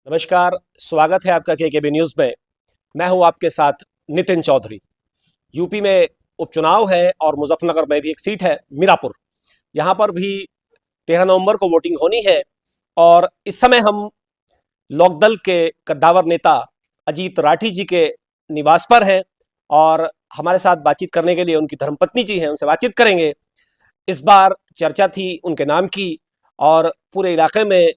नमस्कार, स्वागत है आपका केकेबी न्यूज़ में। मैं हूं आपके साथ नितिन चौधरी। यूपी में उपचुनाव है और मुजफ्फरनगर में भी एक सीट है मीरापुर। यहां पर भी 13 नवंबर को वोटिंग होनी है और इस समय हम लोकदल के कद्दावर नेता अजीत राठी जी के निवास पर हैं और हमारे साथ बातचीत करने के लिए उनकी धर्मपत्नी जी हैं, उनसे बातचीत करेंगे। इस बार चर्चा थी उनके नाम की और पूरे इलाके में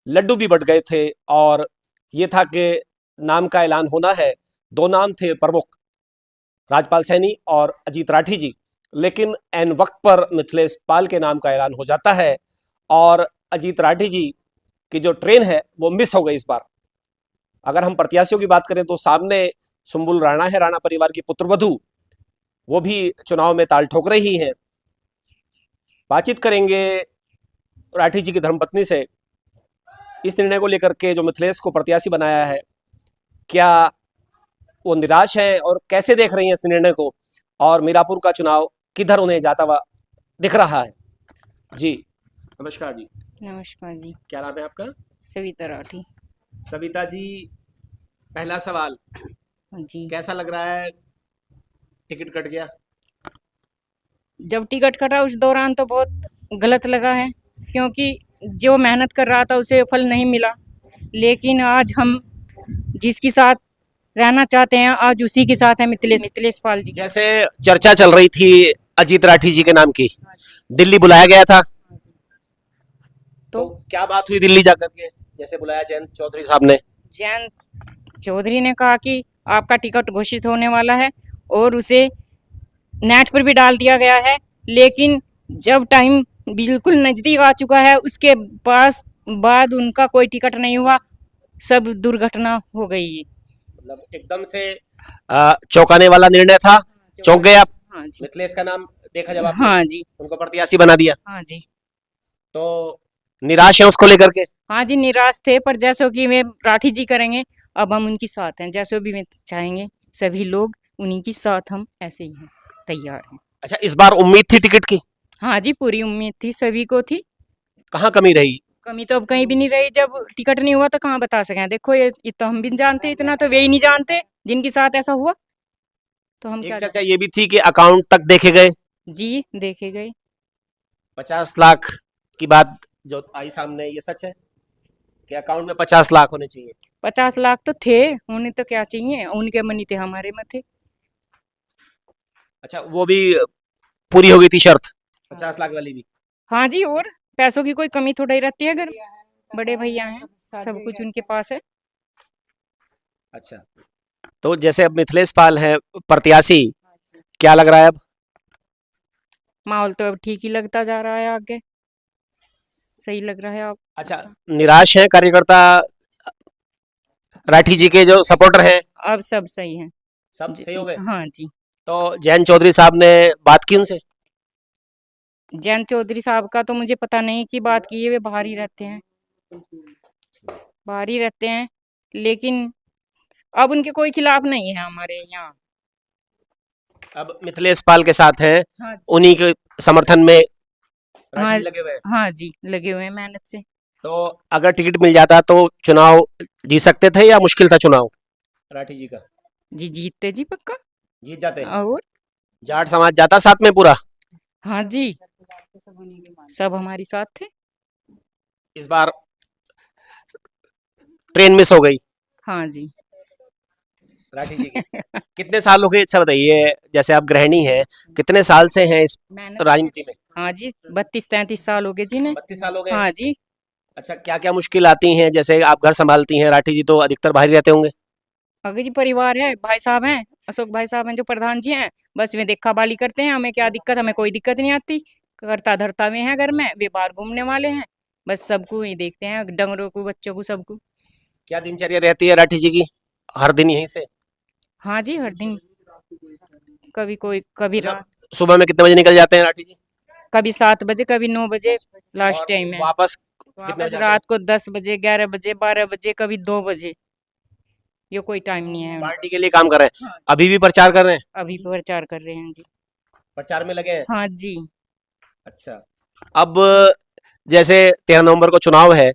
लड्डू भी बट गए थे और ये था कि नाम का ऐलान होना है। दो नाम थे प्रमुख, राजपाल सैनी और अजीत राठी जी, लेकिन एन वक्त पर मिथिलेश पाल के नाम का ऐलान हो जाता है और अजीत राठी जी की जो ट्रेन है वो मिस हो गई इस बार। अगर हम प्रत्याशियों की बात करें तो सामने सुम्बुल राणा है, राणा परिवार की पुत्रवधू, वो भी चुनाव में ताल ठोक रही हैं। बातचीत करेंगे राठी जी की धर्मपत्नी से इस निर्णय को लेकर के जो मिथिलेश को प्रत्याशी बनाया है, क्या वो निराश हैं और कैसे देख रही हैं इस निर्णय को, और मीरापुर का चुनाव किधर उन्हें जाता हुआ दिख रहा है। जी नमस्कार जी। नमस्कार जी। क्या नाम है आपका? सविता राठी। सविता जी, पहला सवाल, जी, कैसा लग रहा है टिकट कट गया? जब टिकट कटा उस दौरान तो बहुत गलत लगा है, क्योंकि जो मेहनत कर रहा था उसे फल नहीं मिला। लेकिन आज हम जिसके साथ रहना चाहते हैं, आज उसी के साथ है, मिथिलेश पाल जी। जैसे चर्चा चल रही थी अजीत राठी जी के नाम की, दिल्ली बुलाया गया था, तो क्या बात हुई दिल्ली जाकर के, जैसे बुलाया जयंत चौधरी साहब ने? जयंत चौधरी ने कहा कि आपका टिकट घोषित होने वाला है और उसे नेट पर भी डाल दिया गया है। लेकिन जब टाइम बिल्कुल नजदीक आ चुका है, उसके पास बाद उनका कोई टिकट नहीं हुआ, सब दुर्घटना हो गई। मतलब एकदम से चौंकाने वाला निर्णय था। चौंक गए आप? हाँ जी। मिथिलेश का नाम देखा जब आपने, हाँ जी। उनको प्रत्याशी बना दिया, हाँ जी। तो निराश है उसको लेकर के? हाँ जी, निराश थे, पर जैसो कि वे राठी जी करेंगे, अब हम उनकी साथ हैं। जैसो भी वे चाहेंगे सभी लोग उन्हीं की साथ, हम ऐसे ही हैं, तैयार हैं। अच्छा, इस बार उम्मीद थी टिकट की? हाँ जी, पूरी उम्मीद थी, सभी को थी। कहाँ कमी रही? कमी तो अब कहीं भी नहीं रही। जब टिकट नहीं हुआ तो कहाँ बता सकें। देखो ये तो हम भी नहीं जानते, इतना तो वे ही नहीं जानते जिनके साथ ऐसा हुआ, तो हम एक क्या चर्चा ये भी थी कि अकाउंट तक देखे गए, जी देखे गए। 50 लाख की बात जो आई सामने, ये सच है कि अकाउंट में 50 लाख होने चाहिए? 50 लाख तो थे, उन्हें तो क्या चाहिए, उनके मनी थे, हमारे में थे। अच्छा, वो भी पूरी हो गई थी शर्त, 50 लाख वाली भी? हाँ जी, और पैसों की कोई कमी थोड़ा ही रहती है, अगर बड़े भैया हैं, सब कुछ उनके पास है। अच्छा, तो जैसे अब मिथिलेश पाल है प्रत्याशी, क्या लग रहा है अब? माहौल तो अब ठीक ही लगता जा रहा है, आगे सही लग रहा है। आप अच्छा, निराश हैं कार्यकर्ता राठी जी के जो सपोर्टर हैं? अब सब सही है, सब सही हो गए? हाँ जी। तो जयंत चौधरी साहब ने बात की उनसे? जयंत चौधरी साहब का तो मुझे पता नहीं कि बात की है, वे बाहर ही रहते हैं, बाहर ही रहते हैं। लेकिन अब उनके कोई खिलाफ नहीं है हमारे यहाँ। अब मिथिलेश पाल के साथ हैं, हाँ उन्हीं के समर्थन में हाँ राठी जी लगे हुए हैं। हाँ जी, लगे हुए हैं मेहनत से। तो अगर टिकट मिल जाता तो चुनाव जीत सकते थे या मुश्किल था चुनाव राठी जी का? जी जीतते जी, पक्का। जीत जाते? और जाट समाज जाता साथ में पूरा? हाँ जी, सब हमारी साथ थे। इस बार ट्रेन मिस हो गई हाँ जी। राठी जी की। कितने साल हो गए, अच्छा बताइए, जैसे आप गृहिणी हैं, कितने साल से हैं इस मेहनत। राजनीति में? हाँ जी, 32-33 साल हो गए जी ने। 32 साल हो गए? हाँ जी। अच्छा, क्या क्या मुश्किल आती हैं, जैसे आप घर संभालती हैं, राठी जी तो अधिकतर बाहर ही रहते होंगे? अगर जी परिवार है, भाई साहब हैं, अशोक भाई साहब हैं जो प्रधान जी हैं, बस वे देखा बाली करते हैं। हमें क्या दिक्कत, हमें कोई दिक्कत नहीं आती। करता धरता में है घर में, वे बाहर घूमने वाले हैं, बस सबको ही देखते हैं, डंगरों को, बच्चों को, सबको। क्या दिनचर्या रहती है राठी जी की, हर दिन यहीं से? हाँ जी, हर दिन, कभी कोई, कभी मतलब रात, सुबह में कितने बजे निकल जाते हैं राठी जी? कभी 7 बजे, कभी 9 बजे लास्ट और टाइम है। वापस कितने वापस बजे आते हैं? रात को 10 बजे, 11 बजे, 12 बजे, कभी 2 बजे। ये कोई टाइम नहीं है। पार्टी के लिए काम कर रहे हैं? हाँ, अभी भी प्रचार कर रहे हैं? अभी प्रचार कर रहे हैं जी। प्रचार में लगे हैं? हाँ जी। अच्छा, अब जैसे 13 नवंबर को चुनाव है,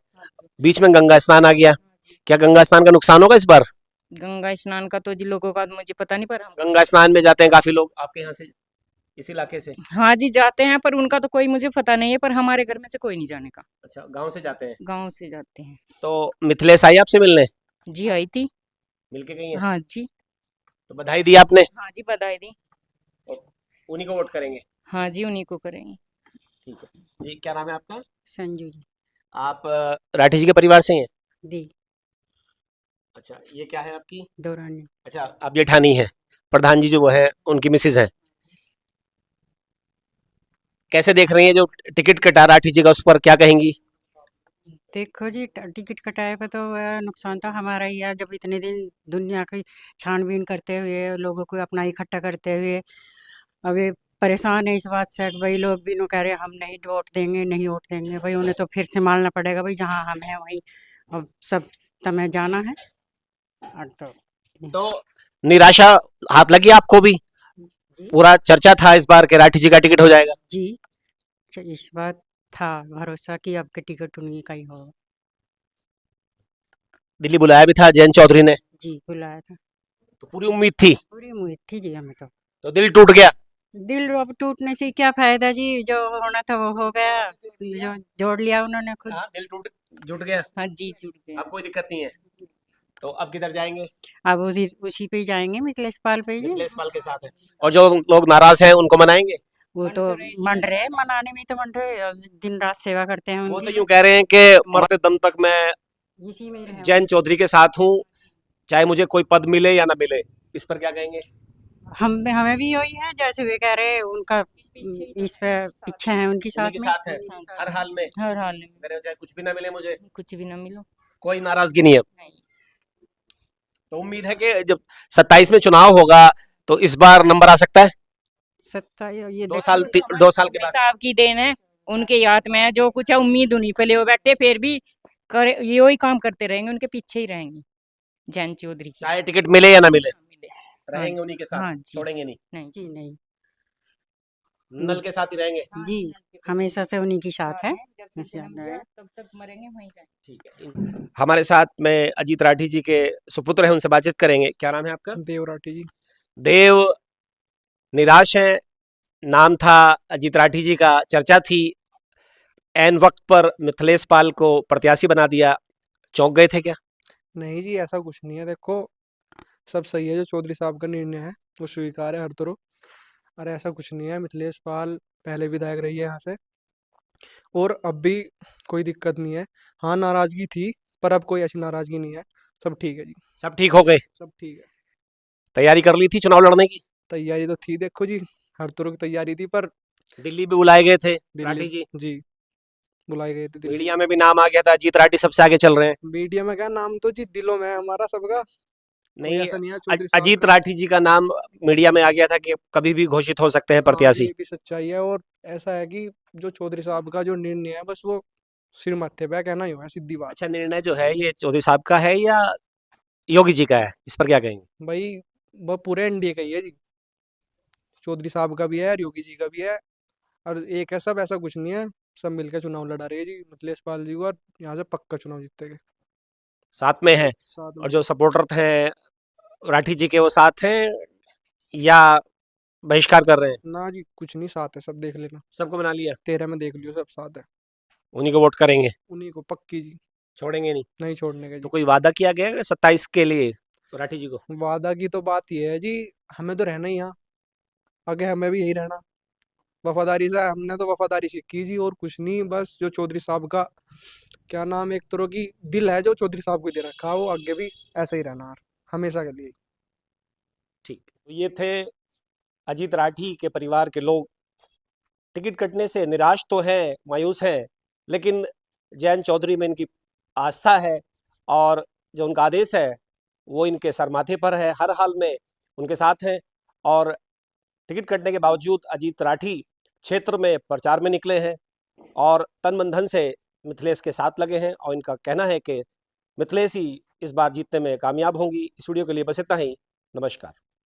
बीच में गंगा स्नान आ गया, क्या गंगा स्नान का नुकसान होगा इस बार? गंगा स्नान का तो जी लोगों का मुझे पता नहीं, पर हम गंगा स्नान में जाते हैं काफी लोग आपके यहाँ से, इस इलाके से? हाँ जी जाते हैं, पर उनका तो कोई मुझे पता नहीं है, पर हमारे घर में से कोई नहीं जाने का। अच्छा, गांव से जाते हैं। गांव से जाते हैं। तो मिथिलेश आई आपसे मिलने? जी आई थी। मिलके गई हैं? हाँ जी। तो बधाई दी आपने? हाँ जी बधाई दी। और उन्हीं को वोट करेंगे? हाँ जी उन्हीं को करेंगे। ठीक है। ये क्या नाम है आपका? संजू जी। आप राठी जी के परिवार से हैं? दी अच्छा, ये क्या है आपकी? दौरानी। अच्छा, आप जेठानी हैं, प्रधान जी जो वो है उनकी मिसेज हैं। कैसे देख रही हैं जो टिकट कटा राठी जी का, उस पर क्या कहेंगी? देखो जी, टिकट कटाए पे तो नुकसान तो हमारा ही है। जब इतने दिन दुनिया की छानबीन करते हुए, लोगों को अपना इकट्ठा करते हुए, अब ये परेशान है इस बात से कि भाई लोग भी नो कह रहे हम नहीं वोट देंगे, नहीं वोट देंगे। भाई उन्हें तो फिर से मानना पड़ेगा भाई, जहाँ हम हैं वहीं अब सब तमें जाना है। और तो निराशा हाथ लगी आपको भी? जी पूरा चर्चा था इस बार के राठी जी का टिकट हो जाएगा। जी इस बात था भरोसा कि अब के टिकट उन्हीं का ही होगा। दिल्ली बुलाया भी था जयंत चौधरी ने, जी बुलाया था। तो पूरी उम्मीद थी, पूरी उम्मीद थी जी हमें तो दिल टूट गया। दिल अब टूटने से क्या फायदा जी, जो होना था वो हो गया, जो जोड़ लिया उन्होंने खुद। हाँ, दिल टूट जुट गया। हाँ जी जुड़ गए। अब कोई दिक्कत नहीं है। तो अब किधर जाएंगे? अब उसी पे ही जाएंगे, मिथिलेश पाल पे ही जी। मिथिलेश पाल के साथ है। और जो लोग नाराज हैं उनको मनाएंगे? वो तो मन रहे, मनाने में तो मन रहे, और दिन रात सेवा करते हैं वो तो उनकी। यूं कह रहे हैं कि मरते दम तक मैं इसी में ही रहे जयंत चौधरी के साथ हूँ, चाहे मुझे कोई पद मिले या ना मिले। इस पर क्या कहेंगे? हमें भी यही है, जैसे वे कह रहे उनका इस पे पीछे है उनकी उन्हीं साथ के में। साथ है हर हाल में, हर हाल में कह रहे हो चाहे कुछ भी ना मिले मुझे, कुछ भी ना मिलो। कोई नाराजगी नहीं है। नहीं। तो उम्मीद है कि जब 27 में चुनाव होगा तो इस बार नंबर आ सकता है। सत्ता ये 2 साल के बाद। साहब की देन है, उनके हाथ में है जो कुछ है। उम्मीद उन्हीं पे ले वो बैठे, फिर भी करे ये ही काम करते रहेंगे, उनके पीछे ही रहेंगे जयंत चौधरी की। चाहे टिकट मिले या ना मिले, मिले। रहेंगे जी, उन्हीं के साथ, हाँ जी। छोड़ेंगे नहीं, नहीं जी नहीं नल के साथ ही रहेंगे। जी हमेशा से उन्हीं के साथ है। जब से जन्म लिया तब तक मरेंगे वहीं रहेंगे। ठीक है। हमारे साथ में अजीत राठी जी के सुपुत्र हैं, उनसे बातचीत करेंगे। क्या नाम है आपका? देव राठी जी। देव निराश हैं, नाम था अजीत राठी जी का, चर्चा थी, एन वक्त पर मिथिलेश पाल को प्रत्याशी बना दिया, चौंक गए थे क्या? नहीं जी, ऐसा कुछ नहीं है। देखो, सब सही है, जो चौधरी साहब का निर्णय है वो स्वीकार है हर तरह। अरे ऐसा कुछ नहीं है, मिथिलेश पाल पहले विधायक रही है यहाँ से, और अब भी कोई दिक्कत नहीं है। हाँ, नाराजगी थी, पर अब कोई ऐसी नाराजगी नहीं है, सब ठीक है जी। सब ठीक हो गए? सब ठीक है। तैयारी कर ली थी चुनाव लड़ने की? तैयारी तो थी, देखो जी, हर तरह की तैयारी थी, पर दिल्ली भी बुलाए गए थे राठी दिल्ली जी, जी बुलाए गए थे दिल्ली। मीडिया में भी नाम आ गया था अजीत राठी सबसे आगे चल रहे हैं। मीडिया में क्या नाम, तो जी दिलों में है हमारा सबका। कोई नहीं, ऐसा नहीं है चौधरी साहब अजीत का। राठी जी का नाम मीडिया में आ गया था कि कभी भी घोषित हो सकते हैं हाँ, प्रत्याशी। ये भी सच्चाई है। और ऐसा है कि जो चौधरी साहब का जो निर्णय है, बस वो सिर मत्थे पे कहना ही हुआ है, सीधी बात। अच्छा, निर्णय जो है ये चौधरी साहब का है या योगी जी का है, इस पर क्या कहेंगे? भाई वो पूरे एनडीए का ही है जी, चौधरी साहब का भी है और योगी जी का भी है, और एक है सब, ऐसा कुछ नहीं है। सब मिलकर चुनाव लड़ा रहे हैं जी, मिथिलेश पाल जी, और यहाँ से पक्का चुनाव जीतेंगे साथ में है? साथ और में। जो सपोर्टर थे राठी जी के वो साथ हैं या बहिष्कार कर रहे हैं? ना जी, कुछ नहीं, साथ है सब, देख लेना, सबको बना लिया, 13 में देख लियो, सब साथ है, उन्हीं को वोट करेंगे, उन्हीं को पक्की जी, छोड़ेंगे नहीं। नहीं छोड़ने का तो जी। कोई वादा किया गया है 27 के लिए राठी जी को? वादा की तो बात ये है जी, हमें तो रहना ही यहाँ, आगे हमें भी यही रहना, वफादारी से। हमने तो वफादारी सीखी जी, और कुछ नहीं। बस जो चौधरी साहब का क्या नाम, एक तरह की दिल है जो चौधरी साहब को दे रखा है, वो आगे भी ऐसा ही रहना, हमेशा के लिए। ठीक, तो ये थे अजीत राठी के परिवार के लोग। टिकट कटने से निराश तो हैं, मायूस हैं, लेकिन जयंत चौधरी में इनकी आस्था है और जो उनका आदेश है वो इनके सर माथे पर है, हर हाल में उनके साथ हैं। और टिकट कटने के बावजूद अजीत राठी क्षेत्र में प्रचार में निकले हैं और तन मन धन से मिथिलेश के साथ लगे हैं, और इनका कहना है कि मिथिलेश ही इस बार जीतने में कामयाब होंगी। इस वीडियो के लिए बस इतना ही। नमस्कार।